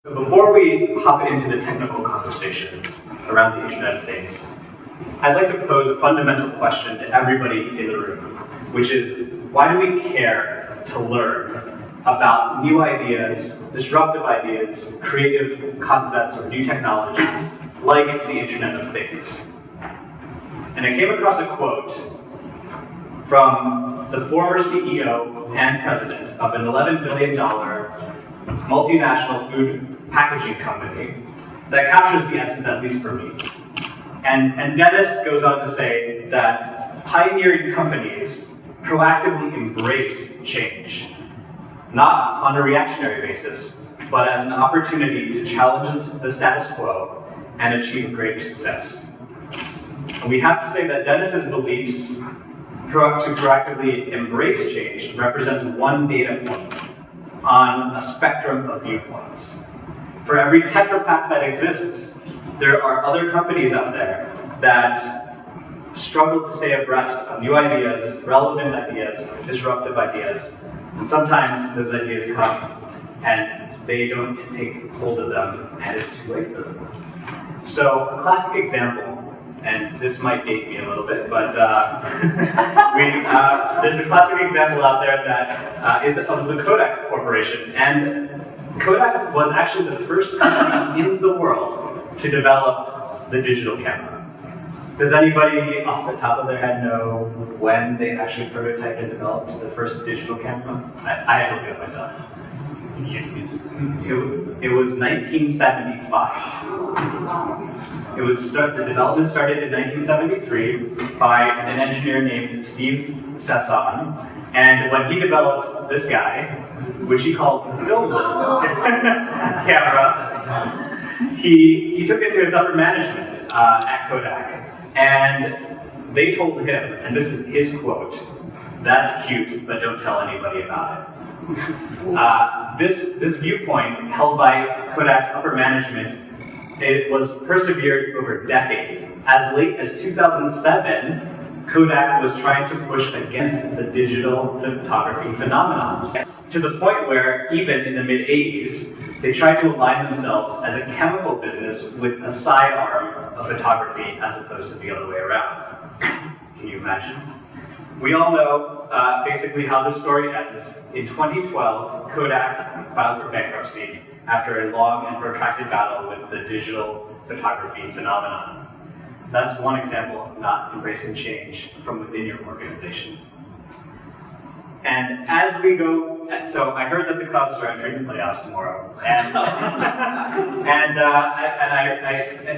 So before we hop into the technical conversation around the Internet of Things, I'd like to pose a fundamental question to everybody in the room, which is, why do we care to learn about new ideas, disruptive ideas, creative concepts, or new technologies like the Internet of Things? And I came across a quote from the former CEO and president of an $11 billion multinational food packaging company that captures the essence, at least for me. And Dennis goes on to say that pioneering companies proactively embrace change, not on a reactionary basis, but as an opportunity to challenge the status quo and achieve greater success. And we have to say that Dennis's beliefs to proactively embrace change represents one data point on a spectrum of viewpoints. For every Tetra Pak that exists, there are other companies out there that struggle to stay abreast of new ideas, relevant ideas, disruptive ideas, and sometimes those ideas come and they don't take hold of them and it's too late for them. So a classic example, and this might date me a little bit, but there's a classic example out there that is of the Kodak Corporation. And Kodak was actually the first company in the world to develop the digital camera. Does anybody off the top of their head know when they actually prototyped and developed the first digital camera? I had to look it up myself. It was 1975. The development started in 1973 by an engineer named Steve Sasson. And when he developed this guy, which he called the filmless camera, he took it to his upper management at Kodak. And they told him, and this is his quote, "That's cute, but don't tell anybody about it." This viewpoint held by Kodak's upper management, it was persevered over decades. As late as 2007, Kodak was trying to push against the digital photography phenomenon, to the point where even in the mid-80s, they tried to align themselves as a chemical business with a sidearm of photography as opposed to the other way around. Can you imagine? We all know basically how this story ends. In 2012, Kodak filed for bankruptcy after a long and protracted battle with the digital photography phenomenon. That's one example of not embracing change from within your organization. And as we go, so I heard that the Cubs are entering the playoffs tomorrow, and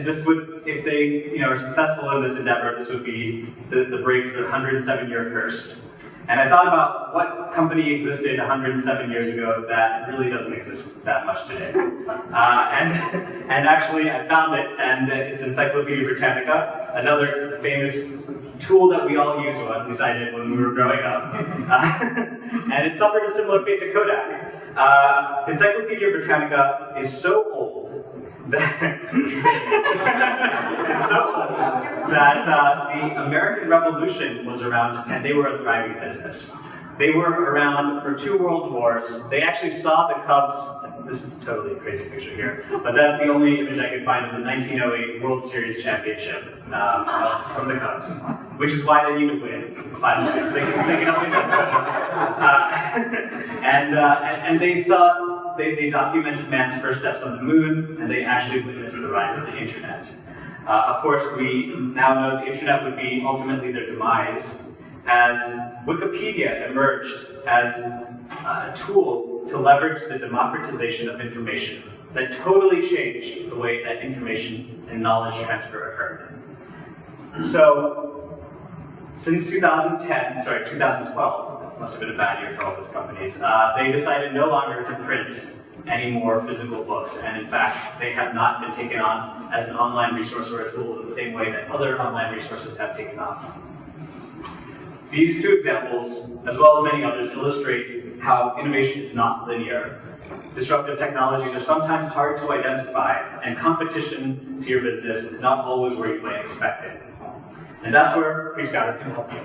this would, if they are successful in this endeavor, this would be the break to their 107-year curse. And I thought about what company existed 107 years ago that really doesn't exist that much today. And actually I found it, and it's Encyclopedia Britannica, another famous tool that we all use, or at least I did when we were growing up. And it suffered a similar fate to Kodak. Encyclopedia Britannica is so old that the American Revolution was around, and they were a thriving business. They were around for 2 world wars. They actually saw the Cubs. This is totally a crazy picture here, but that's the only image I could find of the 1908 World Series championship from the Cubs, which is why they need to win, by the way, so they can only and they saw. They documented man's first steps on the moon, and they actually witnessed the rise of the internet. Of course, we now know the internet would be ultimately their demise, as Wikipedia emerged as a tool to leverage the democratization of information that totally changed the way that information and knowledge transfer occurred. So, since 2012, must have been a bad year for all these companies, they decided no longer to print any more physical books, and in fact, they have not been taken on as an online resource or a tool in the same way that other online resources have taken off. These 2 examples, as well as many others, illustrate how innovation is not linear. Disruptive technologies are sometimes hard to identify, and competition to your business is not always where you might expect it. And that's where PreScouter can help you.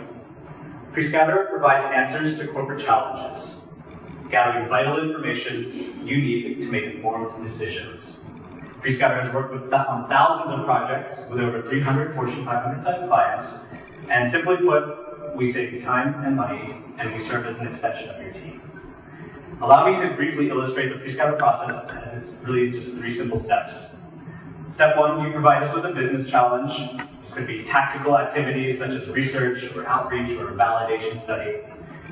PreScouter provides answers to corporate challenges. gathering vital information you need to make informed decisions. PreScouter has worked on thousands of projects with over 300 Fortune 500 sized clients, and simply put, we save you time and money, and we serve as an extension of your team. Allow me to briefly illustrate the PreScouter process, as it's really just 3 simple steps. Step 1, you provide us with a business challenge. It could be tactical activities such as research or outreach or a validation study.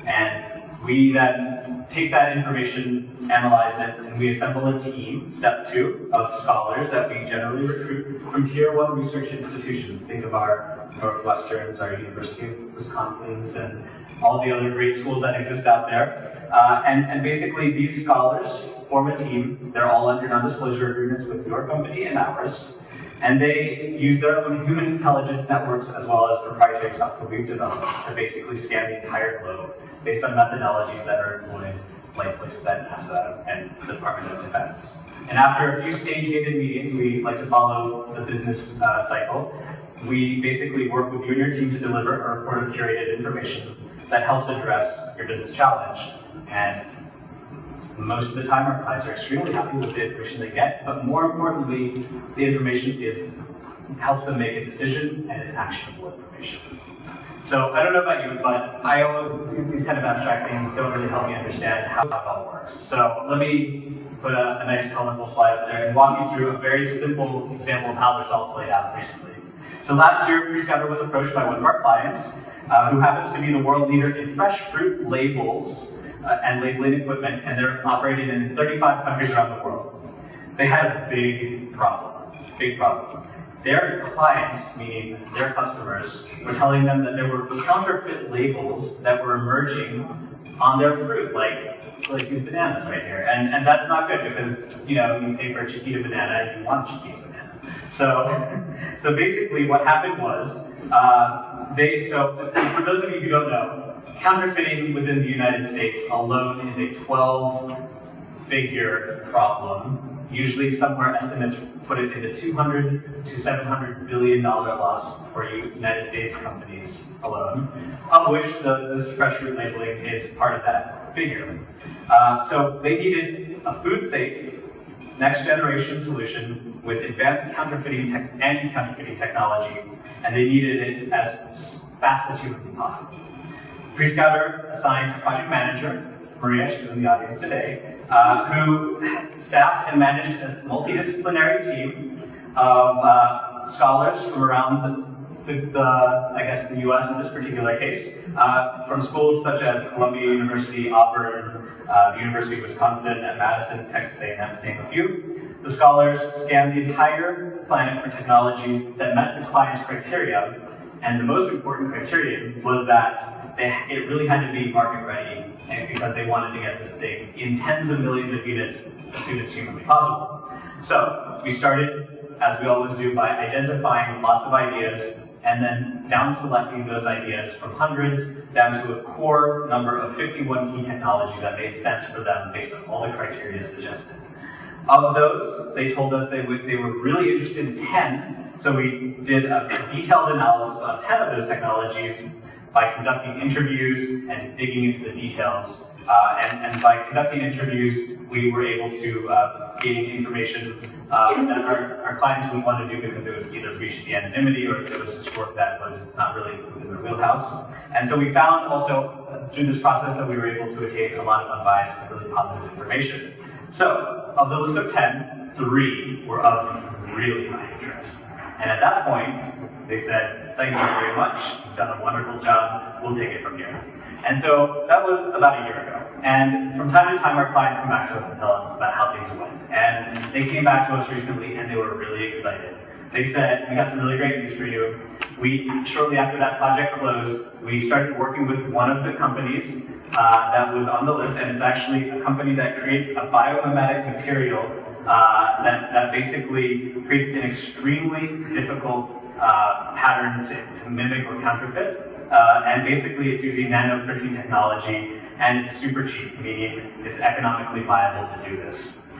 And we then take that information, analyze it, and we assemble a team, step 2, of scholars that we generally recruit from Tier 1 research institutions. Think of our Northwesterns, our University of Wisconsins, and all the other great schools that exist out there. And basically, these scholars form a team. They're all under non-disclosure agreements with your company and ours. And they use their own human intelligence networks as well as proprietary software we've developed to basically scan the entire globe based on methodologies that are employed, like places at NASA and the Department of Defense. And after a few stage-gated meetings, we like to follow the business cycle. We basically work with you and your team to deliver a report of curated information that helps address your business challenge. And most of the time, our clients are extremely happy with the information they get, but more importantly, the information helps them make a decision and is actionable information. So I don't know about you, but I always, these kind of abstract things don't really help me understand how it all works. So let me put a nice colorful slide up there and walk you through a very simple example of how this all played out recently. So last year, PreScouter was approached by one of our clients who happens to be the world leader in fresh fruit labels and labeling equipment, and they're operating in 35 countries around the world. They had a big problem. Their clients, meaning their customers, were telling them that there were counterfeit labels that were emerging on their fruit, like these bananas right here. And that's not good because, you pay for a Chiquita banana and you want a Chiquita banana. So basically what happened was, for those of you who don't know, counterfeiting within the United States alone is a 12-figure problem. Usually somewhere estimates put it in the $200 to $700 billion loss for United States companies alone, of which this fresh fruit labeling is part of that figure. So they needed a food-safe, next-generation solution with advanced anti-counterfeiting technology, and they needed it as fast as humanly possible. PreScouter assigned a project manager, Maria, she's in the audience today, who staffed and managed a multidisciplinary team of scholars from around the US in this particular case, from schools such as Columbia University, Auburn, the University of Wisconsin, and Madison, Texas A&M, to name a few. The scholars scanned the entire planet for technologies that met the client's criteria, and the most important criterion was that it really had to be market ready, because they wanted to get this thing in tens of millions of units as soon as humanly possible. So we started, as we always do, by identifying lots of ideas and then down selecting those ideas from hundreds down to a core number of 51 key technologies that made sense for them based on all the criteria suggested. Of those, they told us they were really interested in 10, so we did a detailed analysis on 10 of those technologies by conducting interviews and digging into the details. And by conducting interviews, we were able to gain information that our clients wouldn't want to do because it would either breach the anonymity or it was just work that was not really within their wheelhouse. And so we found also through this process that we were able to attain a lot of unbiased and really positive information. So, of the list of 10, 3 were of really high interest. And at that point, they said, "Thank you very much, you've done a wonderful job, we'll take it from here." And so that was about a year ago. And from time to time, our clients come back to us and tell us about how things went. And they came back to us recently and they were really excited. They said, "We got some really great news for you." Shortly after that project closed, we started working with one of the companies that was on the list, and it's actually a company that creates a biomimetic material that basically creates an extremely difficult pattern to mimic or counterfeit. And basically it's using nanoprinting technology, and it's super cheap, meaning it's economically viable to do this.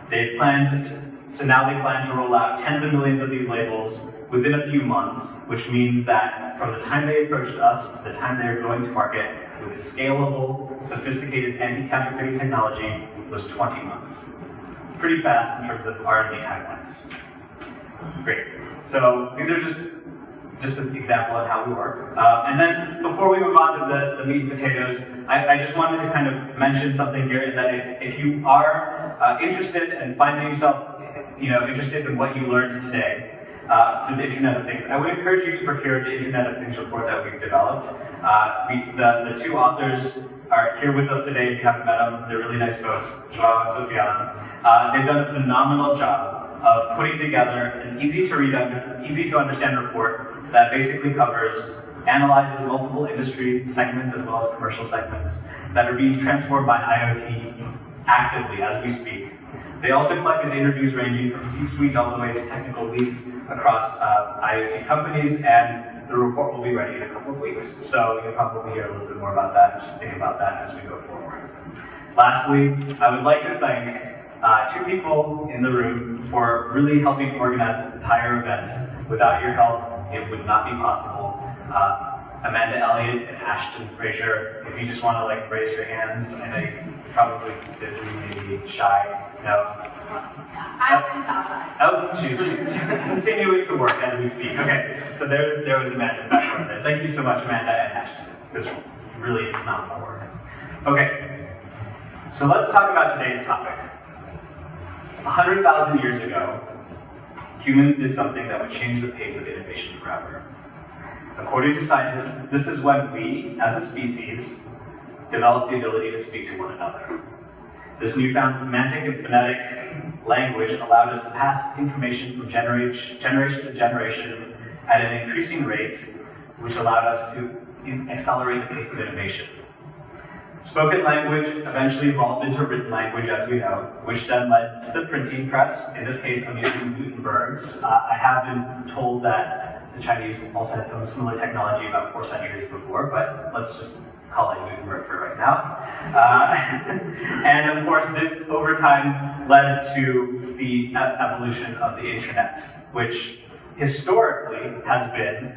They planned So now they plan to roll out tens of millions of these labels within a few months, which means that from the time they approached us to the time they're going to market with a scalable, sophisticated anti-counterfeiting technology was 20 months. Pretty fast in terms of R&D timelines. Great. So these are just an example of how we work. And then before we move on to the meat and potatoes, I just wanted to kind of mention something here, in that if you are interested and finding yourself interested in what you learned today through the Internet of Things, I would encourage you to procure the Internet of Things report that we've developed. The two authors are here with us today. If you haven't met them, they're really nice folks, Joao and Sofiane. They've done a phenomenal job of putting together an easy to read, easy to understand report that basically analyzes multiple industry segments as well as commercial segments that are being transformed by IoT actively as we speak. They also collected interviews ranging from C-suite all the way to technical leads across IoT companies, and the report will be ready in a couple of weeks. So you'll probably hear a little bit more about that, and just think about that as we go forward. Lastly, I would like to thank two people in the room for really helping organize this entire event. Without your help, it would not be possible. Amanda Elliott and Ashton Fraser, if you just want to raise your hands, I know you're probably busy, maybe shy. No? Ashton's outside. Oh, she's continuing to work as we speak. Okay, so there was Amanda in the background there. Thank you so much, Amanda and Ashton. It was really phenomenal work. Okay, so let's talk about today's topic. 100,000 years ago, humans did something that would change the pace of innovation forever. According to scientists, this is when we, as a species, developed the ability to speak to one another. This newfound semantic and phonetic language allowed us to pass information from generation to generation at an increasing rate, which allowed us to accelerate the pace of innovation. Spoken language eventually evolved into written language, as we know, which then led to the printing press. In this case, I'm using Gutenberg's. I have been told that the Chinese also had some similar technology about 4 centuries before, but let's just call it Gutenberg for right now. And of course, this over time led to the evolution of the internet, which historically has been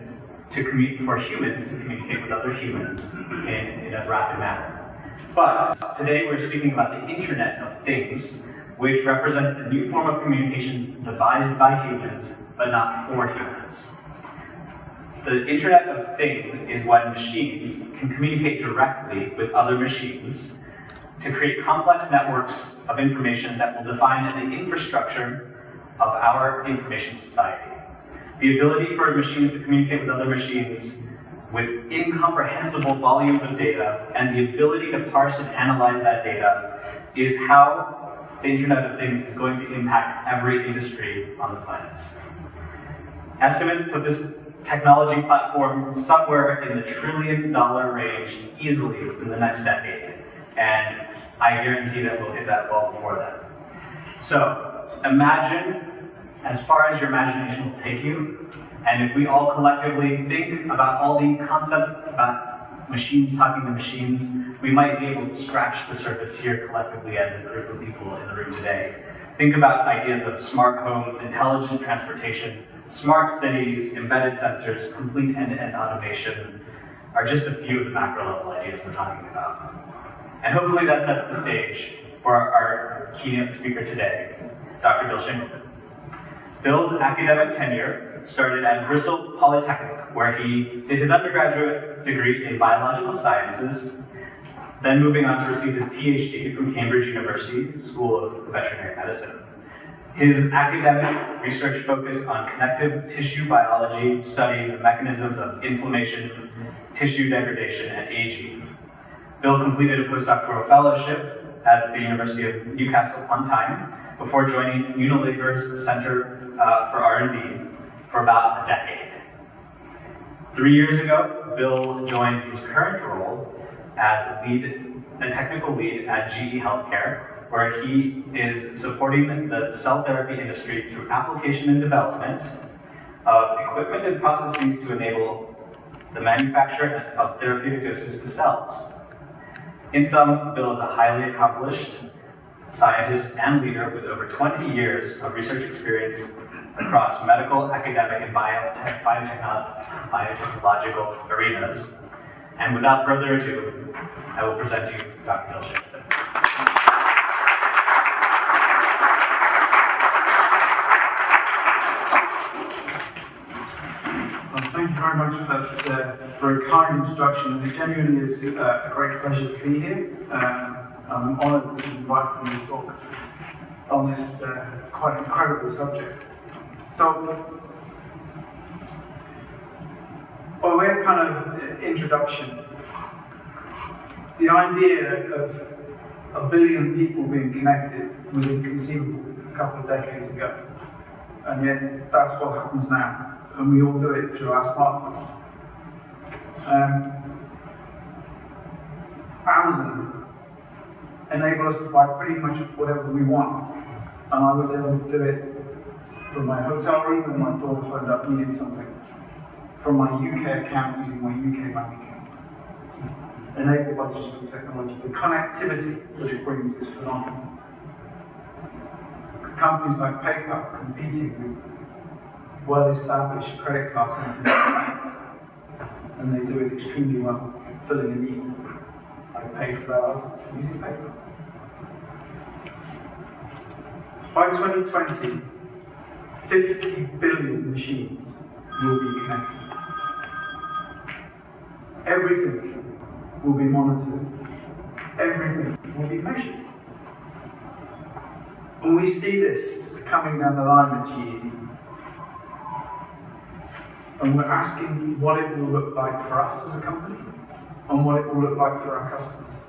for humans to communicate with other humans in a rapid manner. But today we're speaking about the Internet of Things, which represents a new form of communications devised by humans, but not for humans. The Internet of Things is when machines can communicate directly with other machines to create complex networks of information that will define the infrastructure of our information society. The ability for machines to communicate with other machines with incomprehensible volumes of data, and the ability to parse and analyze that data is how the Internet of Things is going to impact every industry on the planet. Estimates put this technology platform somewhere in the $1 trillion range easily in the next decade, and I guarantee that we'll hit that well before that. So imagine as far as your imagination will take you, and if we all collectively think about all the concepts about machines talking to machines, we might be able to scratch the surface here collectively as a group of people in the room today. Think about ideas of smart homes, intelligent transportation, smart cities, embedded sensors, complete end-to-end automation are just a few of the macro-level ideas we're talking about. And hopefully that sets the stage for our keynote speaker today, Dr. Bill Shingleton. Bill's academic tenure started at Bristol Polytechnic, where he did his undergraduate degree in biological sciences, then moving on to receive his Ph.D. from Cambridge University School of Veterinary Medicine. His academic research focused on connective tissue biology, studying the mechanisms of inflammation, tissue degradation, and aging. Bill completed a postdoctoral fellowship at the University of Newcastle upon time before joining Unilever's Center for R&D for about a decade. 3 years ago, Bill joined his current role as a technical lead at GE Healthcare, where he is supporting the cell therapy industry through application and development of equipment and processes to enable the manufacture of therapeutic doses to cells. In sum, Bill is a highly accomplished scientist and leader with over 20 years of research experience across medical, academic, and biotechnological arenas. And without further ado, I will present you Dr. Bill Shingleton. Thank you very much for that very kind introduction. It genuinely is a great pleasure to be here. I'm honoured that you invited me to talk on this quite incredible subject. So, by way of kind of introduction, the idea of a billion people being connected was inconceivable a couple of decades ago. And yet, that's what happens now. And we all do it through our smartphones. Amazon enabled us to buy pretty much whatever we want. And I was able to do it from my hotel room when my daughter phoned up needing something. From my UK account using my UK bank account. It's enabled by digital technology. The connectivity that it brings is phenomenal. Companies like PayPal competing with well-established credit card companies, and they do it extremely well, filling a need. I pay for that item using PayPal. By 2020, 50 billion machines will be connected. Everything will be monitored. Everything will be measured. And we see this coming down the line at GE. And we're asking what it will look like for us as a company and what it will look like for our customers.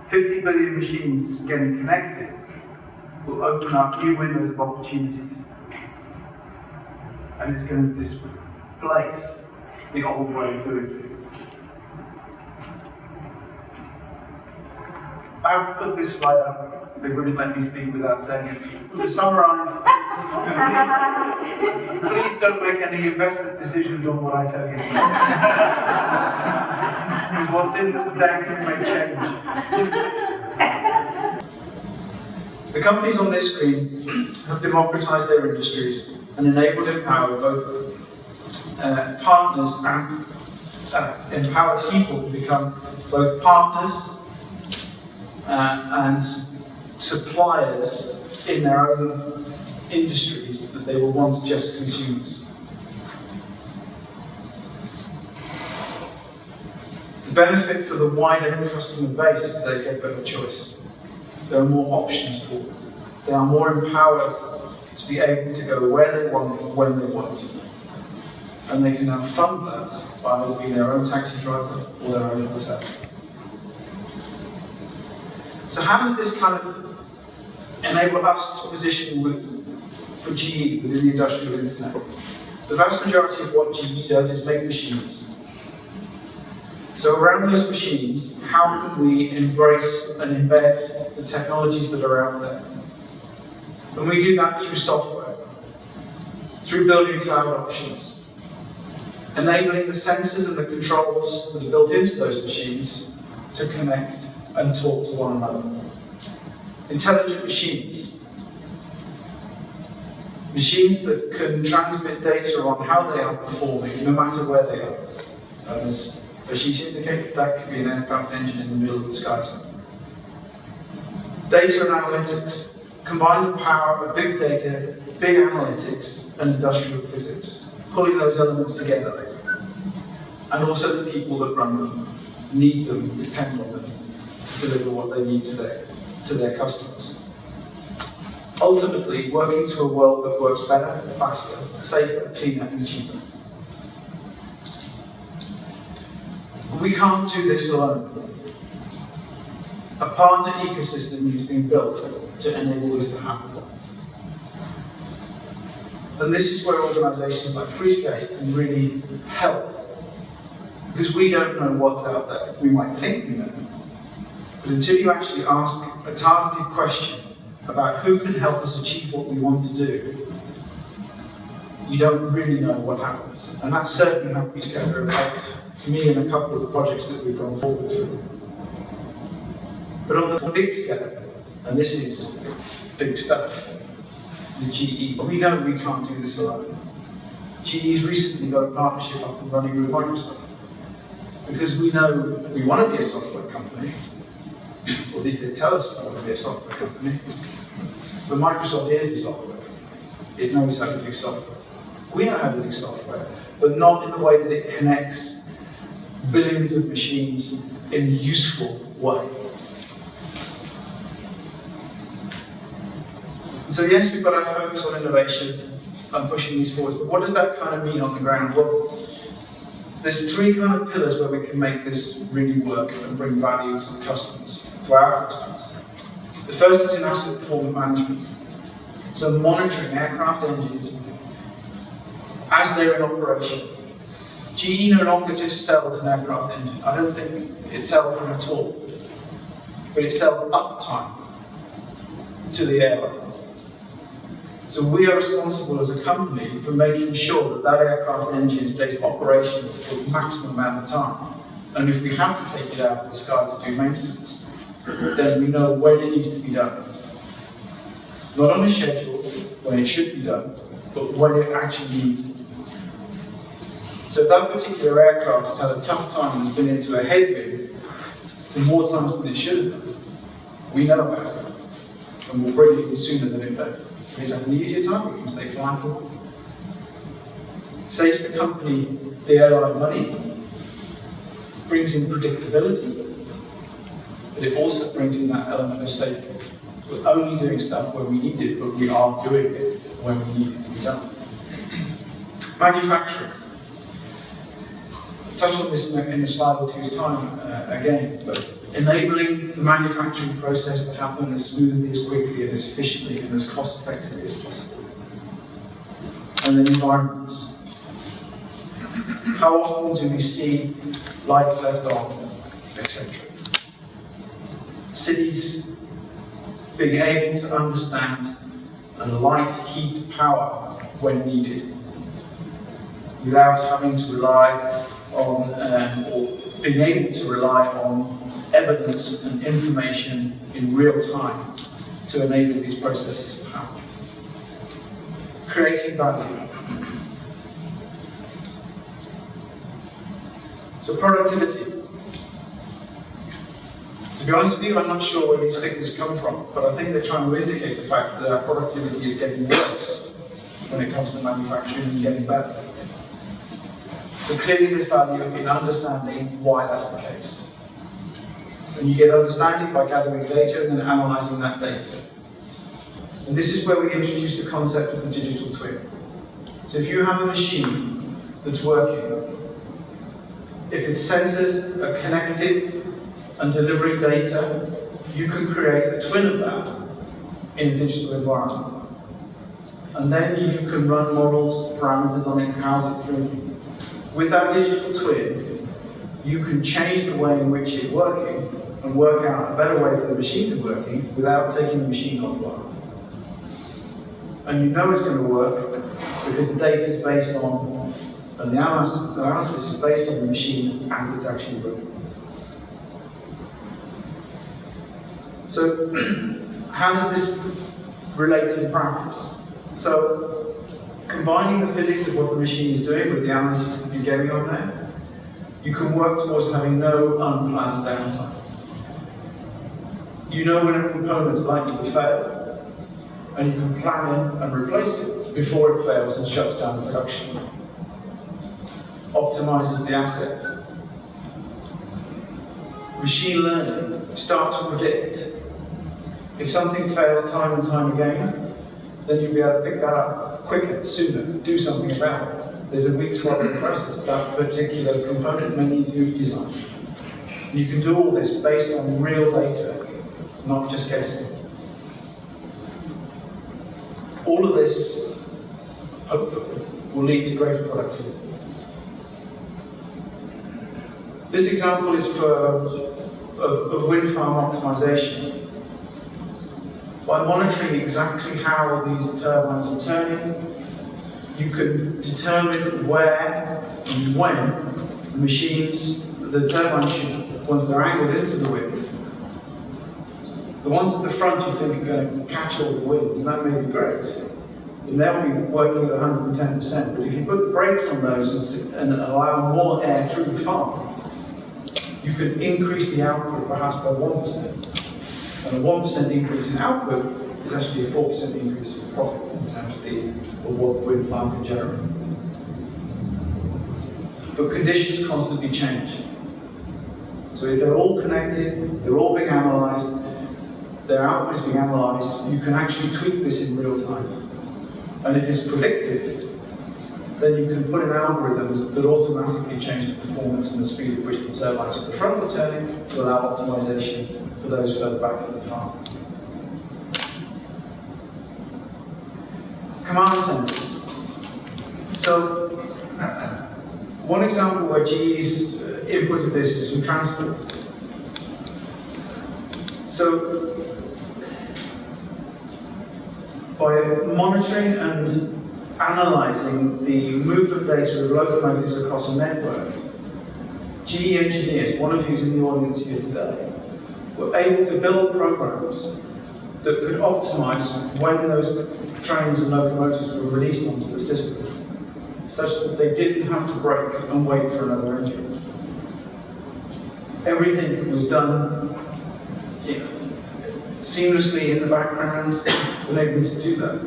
50 billion machines getting connected will open up new windows of opportunities. And it's going to displace the old way of doing things. I have to put this slide up. They wouldn't let me speak without saying it. To summarize, please don't make any investment decisions on what I tell you. Because what's in this deck may change. The companies on this screen have democratized their industries and enabled and empowered both partners and empowered people to become both partners and suppliers in their own industries that they were once just consumers. The benefit for the wider customer base is that they get better choice. There are more options for them. They are more empowered to be able to go where they want, when they want. And they can now fund that by either being their own taxi driver or their own hotel. So how does this kind of enable us to position for GE within the industrial internet? The vast majority of what GE does is make machines. So around those machines, how can we embrace and embed the technologies that are out there? And we do that through software, through building cloud options, enabling the sensors and the controls that are built into those machines to connect and talk to one another. Intelligent machines. Machines that can transmit data on how they are performing, no matter where they are. As Ashish indicated, that could be an aircraft engine in the middle of the sky somewhere. Data and analytics. Combine the power of big data, big analytics, and industrial physics. Pulling those elements together. And also the people that run them, need them, depend on them, to deliver what they need to their customers. Ultimately, working to a world that works better, faster, safer, cleaner, and cheaper. But we can't do this alone. A partner ecosystem needs to be built to enable this to happen. And this is where organizations like PreScouter can really help. Because we don't know what's out there. We might think we know. But until you actually ask a targeted question about who can help us achieve what we want to do, you don't really know what happens. And that's certainly how PreScouter helped me in a couple of the projects that we've gone forward through. But on the big scale, and this is big stuff, the GE, we know we can't do this alone. GE's recently got a partnership up and running with Microsoft. Because we know we want to be a software company, or at least they tell us we want to be a software company, but Microsoft is a software company. It knows how to do software. We know how to do software, but not in the way that it connects billions of machines in a useful way. So yes, we've got our focus on innovation and pushing these forwards, but what does that kind of mean on the ground? Well, there's three kind of pillars where we can make this really work and bring value to the customers, to our customers. The first is in asset performance management. So monitoring aircraft engines as they're in operation. GE no longer just sells an aircraft engine. I don't think it sells them at all. But it sells uptime to the airline. So we are responsible as a company for making sure that that aircraft engine stays operational for the maximum amount of time. And if we have to take it out of the sky to do maintenance, then we know when it needs to be done. Not on a schedule, when it should be done, but when it actually needs it. So if that particular aircraft has had a tough time and has been into a headwind for more times than it should have done, we know about it, and we'll bring it in sooner than it does. If it's had an easier time, we can stay flying forward. Saves the company, the airline, money, brings in predictability, but it also brings in that element of safety. We're only doing stuff where we need it, but we are doing it when we need it to be done. Manufacturing. I'll touch on this in a slide or two's time again, but enabling the manufacturing process to happen as smoothly, as quickly, and as efficiently, and as cost effectively as possible. And then environments. How often do we see lights left on, etc.? Cities being able to understand and light, heat, power when needed, without having to rely on, or being able to rely on evidence and information in real time to enable these processes to happen. Creating value. So productivity. To be honest with you, I'm not sure where these figures come from, but I think they're trying to indicate the fact that our productivity is getting worse when it comes to manufacturing and getting better. So clearly there's value in understanding why that's the case. And you get understanding by gathering data and then analysing that data. And this is where we introduce the concept of the digital twin. So if you have a machine that's working, if its sensors are connected and delivering data, you can create a twin of that in a digital environment. And then you can run models, parameters on it, how's it doing. With that digital twin, you can change the way in which it's working and work out a better way for the machine to working without taking the machine offline. And you know it's going to work because the data is based on, and the analysis is based on the machine as it's actually working. So, how does this relate to practice? So, combining the physics of what the machine is doing with the analytics that you're getting on there, you can work towards having no unplanned downtime. You know when a component's likely to fail, and you can plan in and replace it before it fails and shuts down the production. Optimizes the asset. Machine learning, start to predict. If something fails time and time again, then you'll be able to pick that up quicker, sooner, do something about it. There's a week's worth of process. That particular component may need new design. And you can do all this based on real data, not just guessing. All of this, hopefully, will lead to greater productivity. This example is for a wind farm optimization. By monitoring exactly how these turbines are turning, you can determine where and when the machines, the turbines should, once they're angled into the wind, The ones at the front you think are going to catch all the wind, and that may be great. And they'll be working at 110%. But if you put brakes on those and allow more air through the farm, you could increase the output perhaps by 1%. And a 1% increase in output is actually a 4% increase in profit in terms of what the wind farm can generate. But conditions constantly change. So if they're all connected, they're all being analysed, their output is being analysed, you can actually tweak this in real time. And if it's predictive, then you can put in algorithms that automatically change the performance and the speed at which the turbines at the front are turning to allow optimization for those further back in the farm. Command centers. So, one example where GE's inputted this is from transport. So, by monitoring and analysing the movement data of locomotives across a network, GE engineers, one of who's in the audience here today, were able to build programs that could optimise when those trains and locomotives were released onto the system, such that they didn't have to brake and wait for another engine. Everything was done seamlessly in the background, enabling to do that.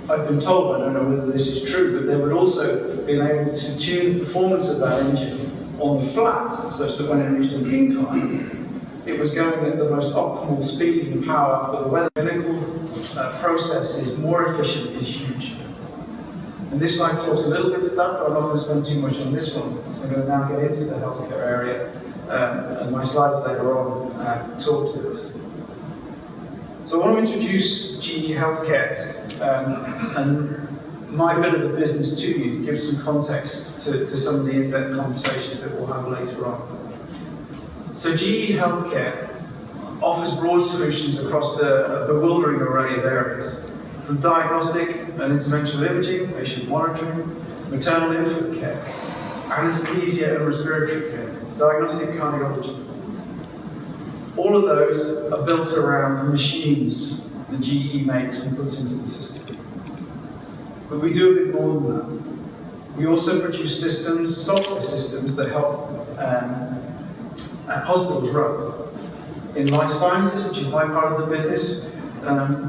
I've been told, I don't know whether this is true, but they would also be able to tune the performance of that engine on the flat, such that when it reached an incline, it was going at the most optimal speed and power, but the weather clinical process is more efficient, is huge. And this slide talks a little bit to that, but I'm not going to spend too much on this one, because I'm going to now get into the healthcare area, and my slides later on talk to this. So I want to introduce GE Healthcare and my bit of the business to you, to give some context to some of the in-depth conversations that we'll have later on. So GE Healthcare offers broad solutions across a bewildering array of areas, from diagnostic and interventional imaging, patient monitoring, maternal infant care, anesthesia and respiratory care, diagnostic cardiology. All of those are built around the machines that GE makes and puts into the system. But we do a bit more than that. We also produce systems, software systems, that help hospitals run. In life sciences, which is my part of the business,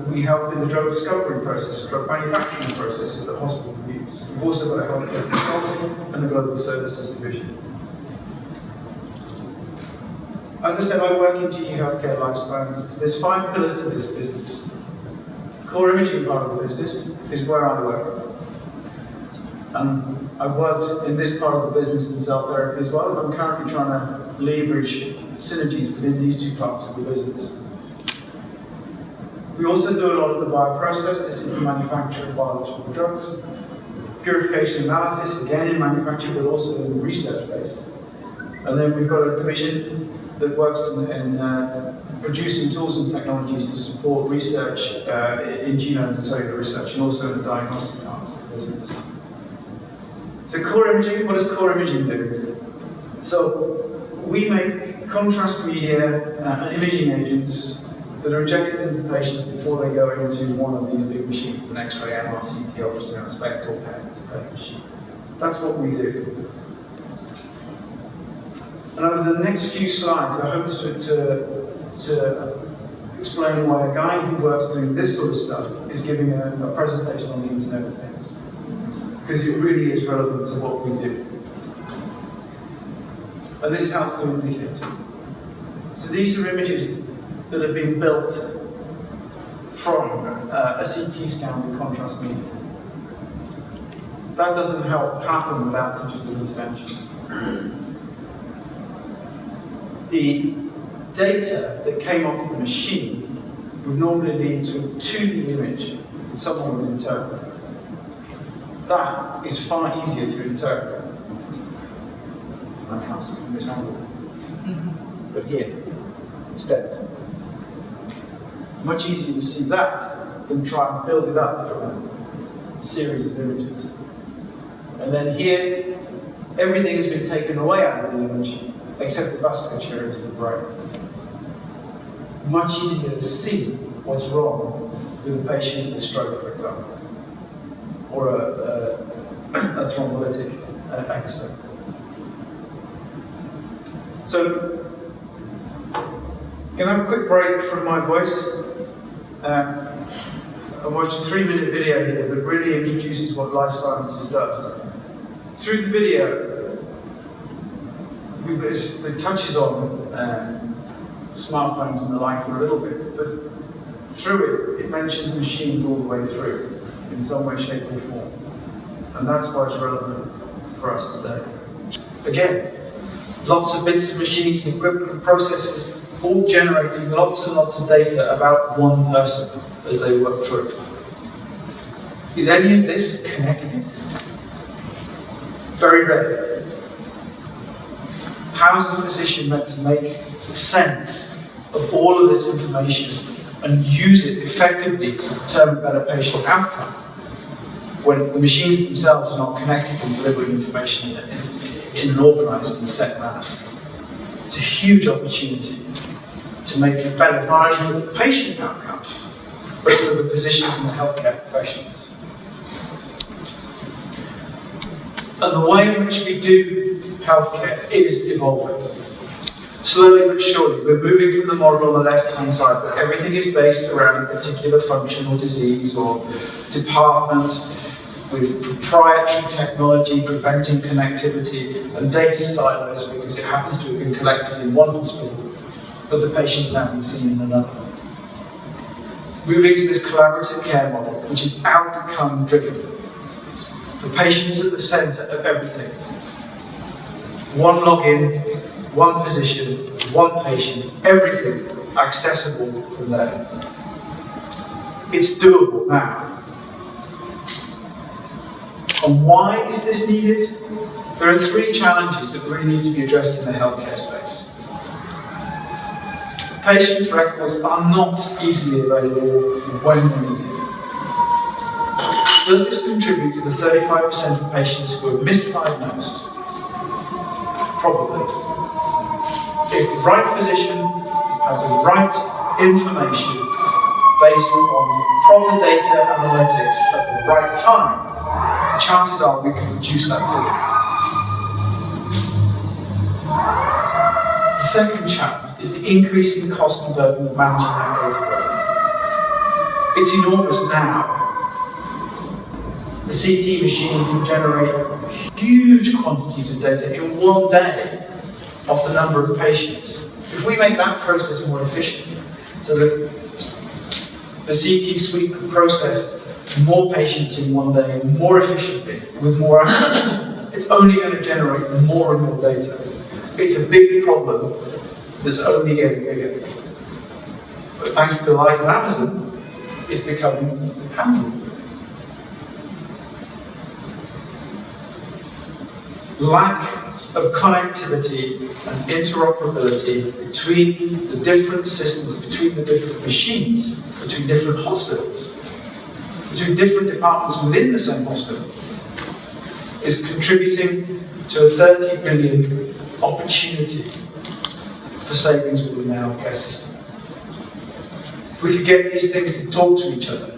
we help in the drug discovery process, drug manufacturing processes that hospitals use. We've also got a healthcare consulting and a global services division. As I said, I work in GE Healthcare Life Sciences. There's 5 pillars to this business. The core imaging part of the business is where I work. I've worked in this part of the business in cell therapy as well, and I'm currently trying to leverage synergies within these 2 parts of the business. We also do a lot of the bioprocess. This is the manufacture of biological drugs. Purification analysis, again in manufacture, but also in the research base. And then we've got a division that works in producing tools and technologies to support research in genome and cellular research, and also in the diagnostic parts of the business. So core imaging, what does core imaging do? So we make contrast media and imaging agents that are injected into patients before they go into one of these big machines, an X-ray, MR, CT, ultrasound, spectral PET machine. That's what we do. And over the next few slides, I hope to explain why a guy who works doing this sort of stuff is giving a presentation on the Internet of Things. Because it really is relevant to what we do. And this helps to indicate it. So these are images that have been built from a CT scan with contrast media. That doesn't help happen without digital intervention. The data that came off of the machine would normally lead to a 2D image that someone would interpret. That is far easier to interpret. I can't see from this angle. But here, instead. Much easier to see that than try and build it up from a series of images. And then here, everything has been taken away out of the image, except the vasculature into the brain. much easier to see what's wrong with a patient with stroke, for example, or a thrombolytic episode. So, can I have a quick break from my voice? I watched a 3-minute video here that really introduces what life sciences does. Through the video, it touches on smartphones and the like for a little bit, but through it mentions machines all the way through, in some way, shape or form. And that's why it's relevant for us today. Again, lots of bits of machines and equipment and processes, all generating lots and lots of data about one person as they work through it. Is any of this connected? Very rare. How is the physician meant to make sense of all of this information and use it effectively to determine better patient outcome when the machines themselves are not connected and delivering information in an organised and set manner? It's a huge opportunity to make it better, not only for the patient outcome, but for the physicians and the healthcare professionals. And the way in which we do healthcare is evolving. Slowly but surely, we're moving from the model on the left-hand side that everything is based around a particular function or disease or department with proprietary technology preventing connectivity and data silos because it happens to have been collected in one hospital, but the patient's now being seen in another. Moving to this collaborative care model, which is outcome driven. The patient's at the centre of everything. One login, one physician, one patient, everything accessible from there. It's doable now. And why is this needed? There are 3 challenges that really need to be addressed in the healthcare space. Patient records are not easily available when they're needed. Does this contribute to the 35% of patients who are misdiagnosed? Probably. If the right physician has the right information based on proper data analytics at the right time, chances are we can reduce that figure. The second challenge is the increasing cost and burden of managing that data growth. It's enormous now. The CT machine can generate huge quantities of data in one day off the number of patients. If we make that process more efficient, so that the CT suite can process more patients in one day more efficiently, with more accuracy, it's only going to generate more and more data. It's a big problem that's only getting bigger. But thanks to the light of Amazon, it's becoming handled. Lack of connectivity and interoperability between the different systems, between the different machines, between different hospitals, between different departments within the same hospital, is contributing to a 30 billion opportunity for savings within the healthcare system. If we could get these things to talk to each other.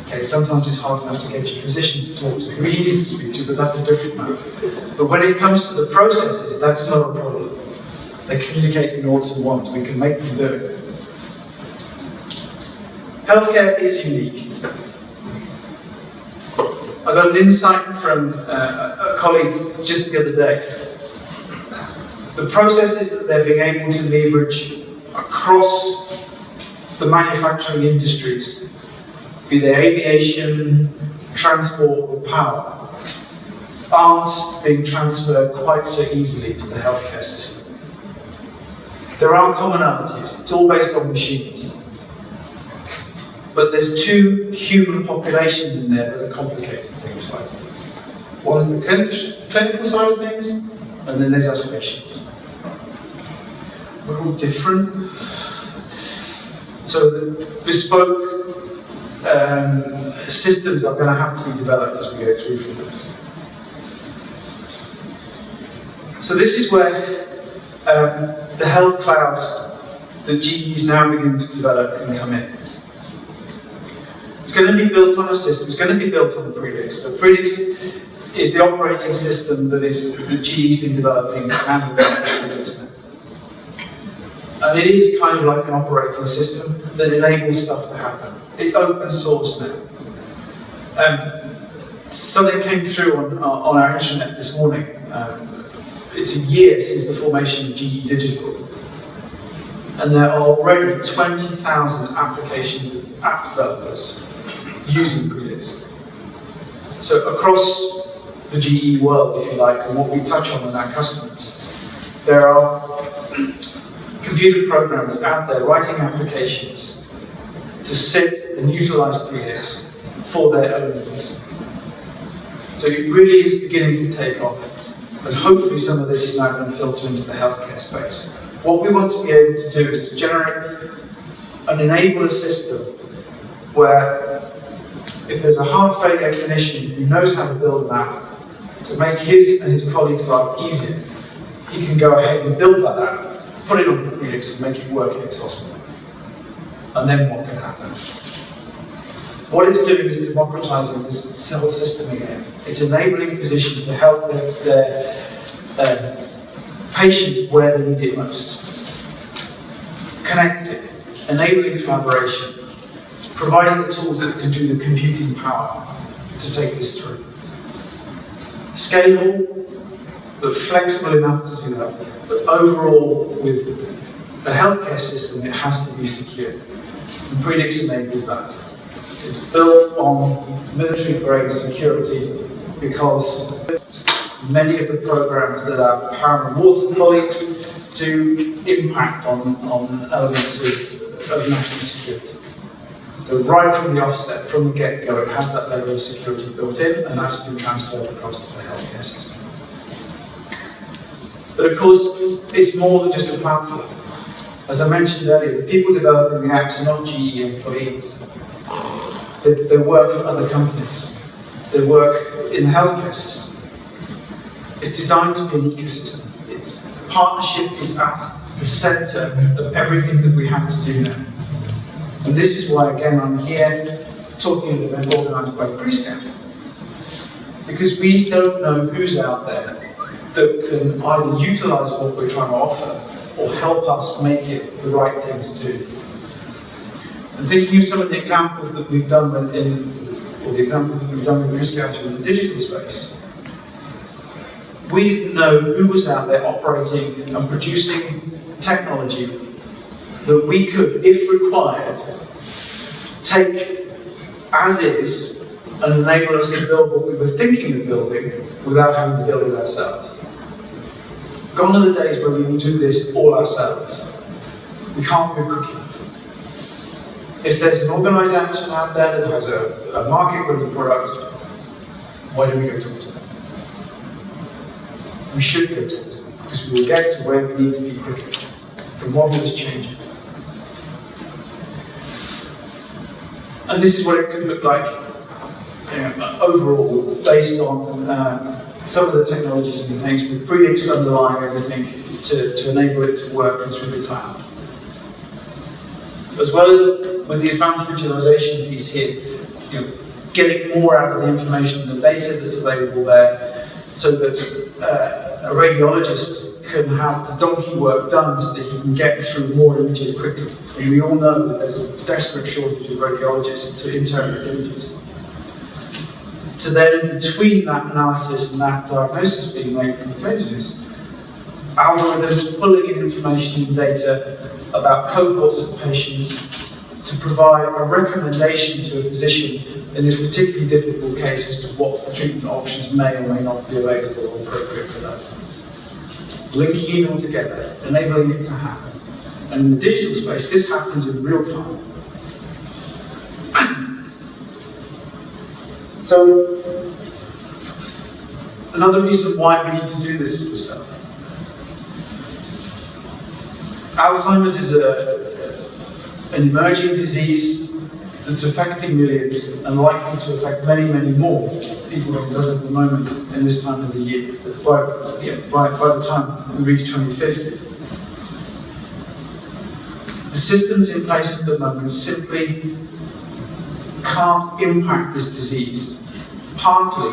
Okay, sometimes it's hard enough to get your physician to talk to who he needs to speak to, but that's a different matter. But when it comes to the processes, that's not a problem. They communicate in noughts and ones. We can make them do it. Healthcare is unique. I got an insight from a colleague just the other day. The processes that they're being able to leverage across the manufacturing industries, be they aviation, transport, or power, aren't being transferred quite so easily to the healthcare system. There are commonalities, it's all based on machines. But there's 2 human populations in there that are complicating things like that. One's the clinical side of things, and then there's us patients. We're all different. So the bespoke systems are going to have to be developed as we go through from this. So this is where the health cloud that GE is now beginning to develop can come in. It's going to be built on a system, it's going to be built on Predix. So Predix is the operating system that GE's been developing to handle the internet. And it is kind of like an operating system that enables stuff to happen. It's open source now. Something came through on our intranet this morning. It's a year since the formation of GE Digital. And there are already 20,000 app developers using Predix. So across the GE world, if you like, and what we touch on with our customers, there are computer programmers out there writing applications to sit and utilize Predix for their own needs. So it really is beginning to take off, and hopefully some of this is now going to filter into the healthcare space. What we want to be able to do is to generate and enable a system where if there's a heart failure clinician who knows how to build an app to make his and his colleagues' life easier, he can go ahead and build that app, put it on Predix and make it work in his hospital. And then what can happen? What it's doing is democratizing this whole system again. It's enabling physicians to help their patients where they need it most. Connecting, enabling collaboration, providing the tools that can do the computing power to take this through. Scalable, but flexible enough to do that. But overall, with the healthcare system, it has to be secure. And Predix enables that. It's built on military-grade security because many of the programs that our power and water colleagues do impact on elements of national security. So right from the offset, from the get-go, it has that level of security built in, and that's been transferred across to the healthcare system. But of course, it's more than just a platform. As I mentioned earlier, the people developing the apps are not GE employees. They work for other companies. They work in the healthcare system. It's designed to be an ecosystem. Partnership is at the center of everything that we have to do now. And this is why, again, I'm here talking at an event organised by PreScouter. Because we don't know who's out there that can either utilise what we're trying to offer or help us make it the right thing to do. And thinking of some of the examples that we've done with PreScouter in the digital space, we didn't know who was out there operating and producing technology that we could, if required, take as is and enable us to build what we were thinking of building without having to build it ourselves. Gone are the days where we can do this all ourselves. We can't move quickly. If there's an organisation out there that has a market-ready product, why do we go talk to them? We should go talk to them, because we will get to where we need to be quickly. The model is changing. And this is what it could look like overall, based on some of the technologies and things, with Predix underlying everything to enable it to work through the cloud. As well as with the advanced visualization piece here, getting more out of the information and the data that's available there, so that a radiologist can have the donkey work done so that he can get through more images quickly. And we all know that there's a desperate shortage of radiologists to interpret images. To then, between that analysis and that diagnosis being made from the images, algorithms pulling in information and data about cohorts of patients to provide a recommendation to a physician in this particularly difficult case as to what treatment options may or may not be available or appropriate for that. Linking it all together, enabling it to happen. And in the digital space, this happens in real time. So, another reason why we need to do this sort of stuff. Alzheimer's is an emerging disease that's affecting millions and likely to affect many, many more people than it does at the moment in this time of the year, by the time we reach 2050. The systems in place at the moment simply can't impact this disease, partly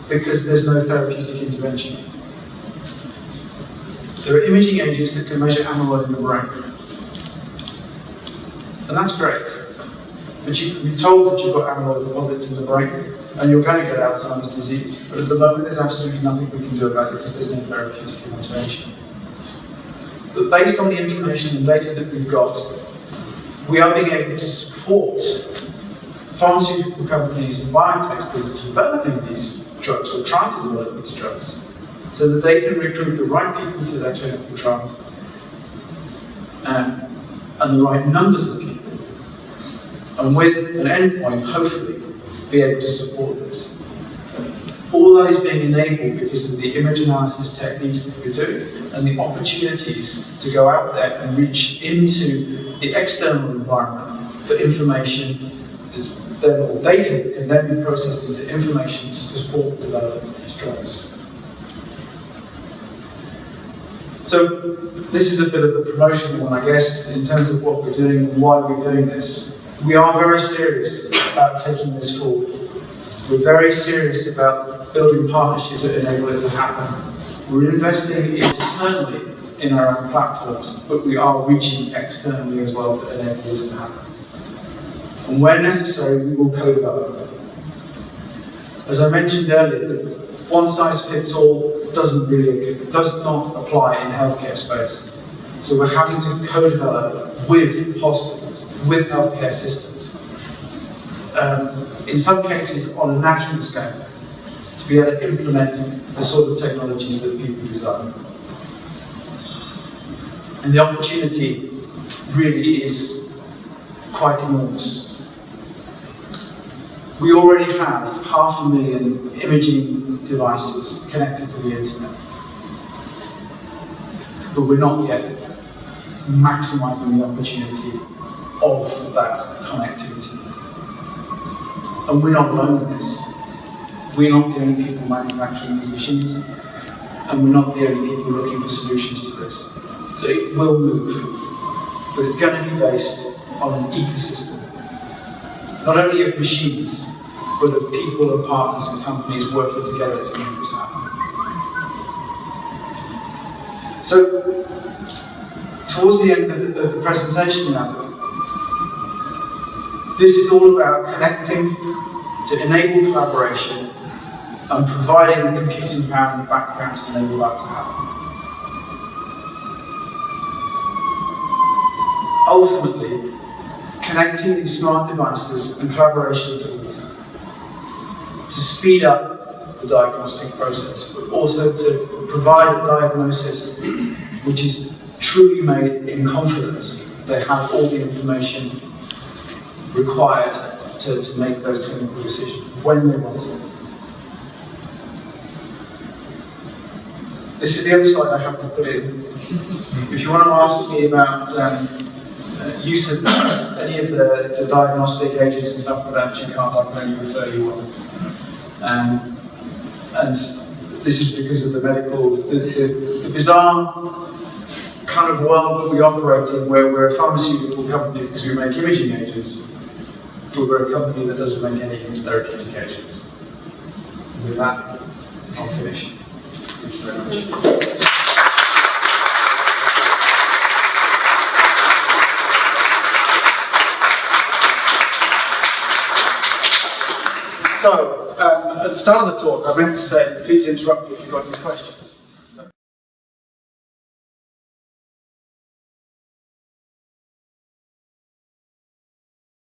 because there's no therapeutic intervention. There are imaging agents that can measure amyloid in the brain. And that's great. But you're told that you've got amyloid deposits in the brain, and you're going to get Alzheimer's disease. But at the moment, there's absolutely nothing we can do about it because there's no therapeutic intervention. But based on the information and data that we've got, we are being able to support pharmaceutical companies and biotechs that are developing these drugs or trying to develop these drugs so that they can recruit the right people to their clinical trials and the right numbers of people. And with an endpoint, hopefully, be able to support this. All that is being enabled because of the image analysis techniques that we're doing and the opportunities to go out there and reach into the external environment for information, or data that can then be processed into information to support the development of these drugs. So this is a bit of a promotional one, I guess, in terms of what we're doing and why we're doing this. We are very serious about taking this forward. We're very serious about building partnerships that enable it to happen. We're investing internally in our own platforms, but we are reaching externally as well to enable this to happen. And where necessary, we will co-develop. As I mentioned earlier, one size fits all does not apply in healthcare space. So we're having to co-develop with hospitals, with healthcare systems. In some cases on a national scale, to be able to implement the sort of technologies that people desire. And the opportunity really is quite enormous. We already have 500,000 imaging devices connected to the internet. But we're not yet maximizing the opportunity of that connectivity. And we're not alone in this. We're not the only people manufacturing these machines, and we're not the only people looking for solutions to this. So it will move, but it's going to be based on an ecosystem. Not only of machines, but of people and partners and companies working together to make this happen. So, towards the end of the presentation now, this is all about connecting to enable collaboration and providing the computing power and the background to enable that to happen. Ultimately, connecting these smart devices and collaboration tools to speed up the diagnostic process, but also to provide a diagnosis which is truly made in confidence. They have all the information required to make those clinical decisions when they want it. This is the other slide I have to put in. If you want to ask me about use of any of the diagnostic agents and stuff like that, you can't, I can only refer you on. And this is because of the medical, the bizarre kind of world that we operate in, where we're a pharmaceutical company because we make imaging agents, but we're a company that doesn't make any therapeutic agents. And with that, I'll finish. Thank you very much. So, at the start of the talk, I meant to say, please interrupt me if you've got any questions.